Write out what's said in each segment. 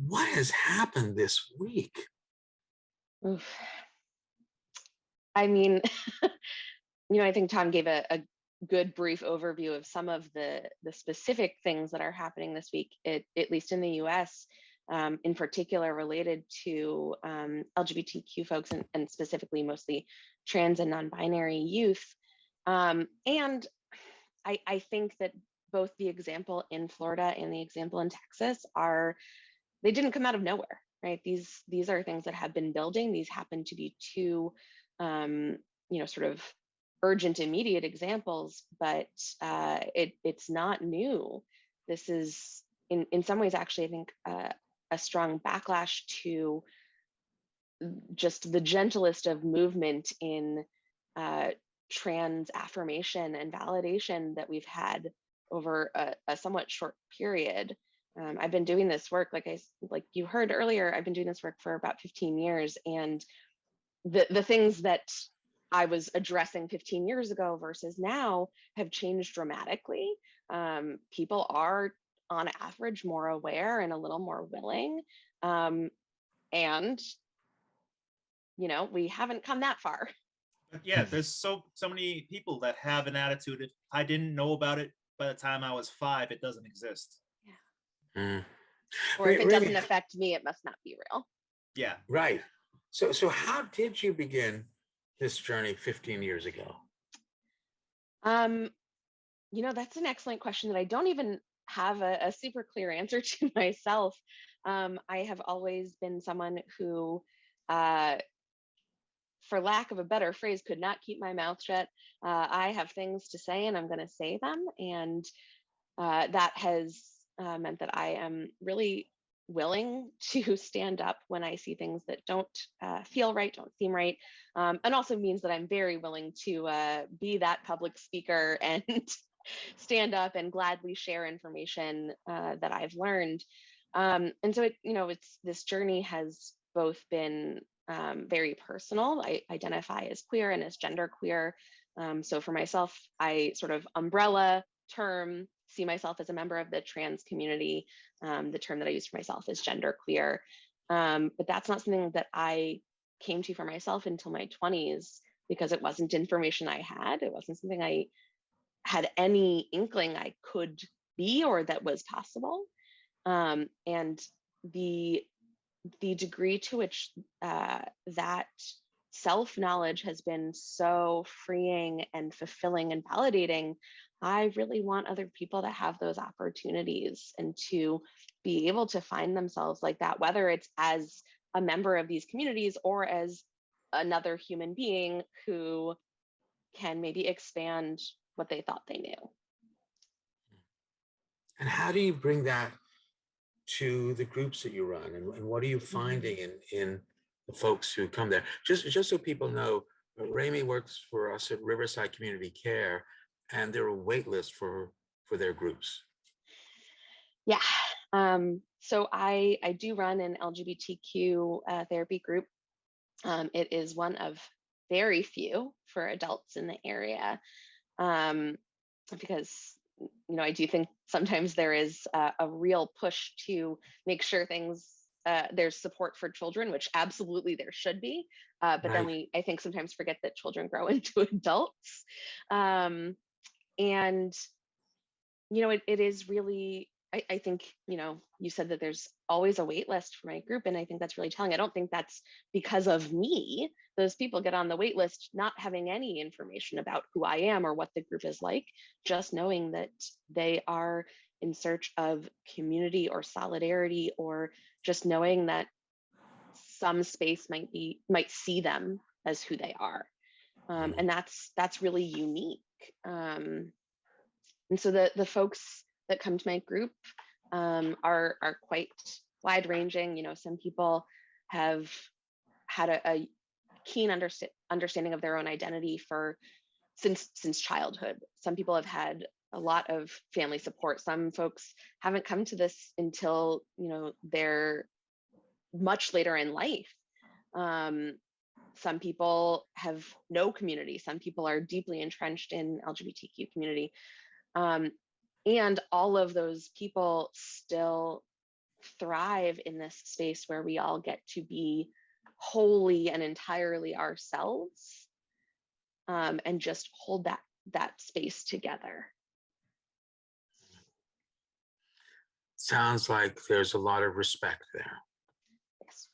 what has happened this week? Oof. I mean, I think Tom gave a good brief overview of some of the specific things that are happening this week, at least in the U.S., in particular related to LGBTQ folks and specifically mostly trans and non-binary youth. And I think that both the example in Florida and the example in Texas they didn't come out of nowhere, right? These are things that have been building. These happen to be two, sort of urgent, immediate examples, but it's not new. This is, in some ways, actually, I think, a strong backlash to just the gentlest of movement in trans affirmation and validation that we've had over a somewhat short period. I've been doing this work, like you heard earlier, I've been doing this work for about 15 years, and the things that I was addressing 15 years ago versus now have changed dramatically. People are, on average, more aware and a little more willing, and we haven't come that far. But yeah, there's so many people that have an attitude. If I didn't know about it by the time I was 5, it doesn't exist. Yeah. Mm. Or if it doesn't affect me, it must not be real. Yeah. Right. So how did you begin this journey 15 years ago? That's an excellent question that I don't even have a super clear answer to myself. I have always been someone who, for lack of a better phrase, could not keep my mouth shut. I have things to say and I'm going to say them. And that has meant that I am really willing to stand up when I see things that don't feel right, don't seem right. And also means that I'm very willing to be that public speaker and stand up and gladly share information that I've learned. And so this journey has both been very personal. I identify as queer and as genderqueer. So for myself, I sort of umbrella term see myself as a member of the trans community. The term that I use for myself is genderqueer. But that's not something that I came to for myself until my 20s, because it wasn't information I had. It wasn't something I had any inkling I could be or that was possible. And the degree to which that self-knowledge has been so freeing and fulfilling and validating, I really want other people to have those opportunities and to be able to find themselves like that, whether it's as a member of these communities or as another human being who can maybe expand what they thought they knew. And how do you bring that to the groups that you run? And what are you finding in the folks who come there? Just so people know, Raimi works for us at Riverside Community Care, and there are wait lists for their groups. Yeah. So I do run an LGBTQ therapy group. It is one of very few for adults in the area, because I do think sometimes there is a real push to make sure there's support for children, which absolutely there should be. But Right. then I think sometimes forget that children grow into adults. And, it is really, I think, you said that there's always a wait list for my group. And I think that's really telling. I don't think that's because of me. Those people get on the wait list not having any information about who I am or what the group is like, just knowing that they are in search of community or solidarity, or just knowing that some space might see them as who they are. And that's really unique. And so the folks that come to my group are quite wide ranging. Some people have had a keen understanding of their own identity since childhood. Some people have had a lot of family support. Some folks haven't come to this until they're much later in life. Some people have no community. Some people are deeply entrenched in LGBTQ community. And all of those people still thrive in this space where we all get to be wholly and entirely ourselves, and just hold that space together. Sounds like there's a lot of respect there. Yes.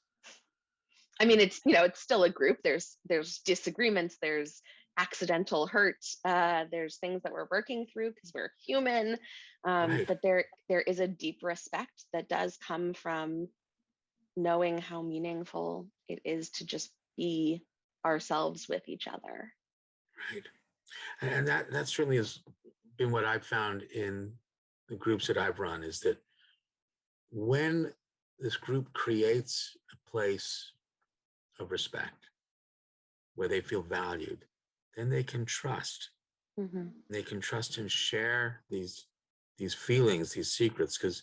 I mean, it's, it's still a group. There's disagreements, there's accidental hurt, there's things that we're working through because we're human. Right. But there is a deep respect that does come from knowing how meaningful it is to just be ourselves with each other. Right. And that certainly has been what I've found in the groups that I've run, is that when this group creates a place of respect where they feel valued, then they can trust. Mm-hmm. They can trust and share these feelings, these secrets, because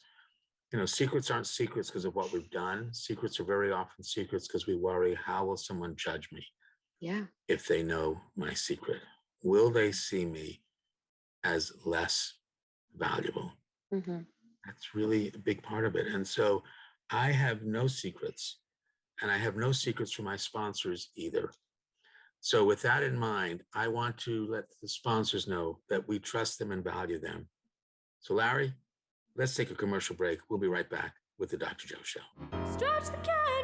secrets aren't secrets because of what we've done. Secrets are very often secrets because we worry, how will someone judge me? Yeah. If they know my secret, will they see me as less valuable? Mm-hmm. That's really a big part of it. And so I have no secrets, and I have no secrets from my sponsors either. So with that in mind, I want to let the sponsors know that we trust them and value them. So Larry, let's take a commercial break. We'll be right back with the Dr. Joe Show. Stretch the cat.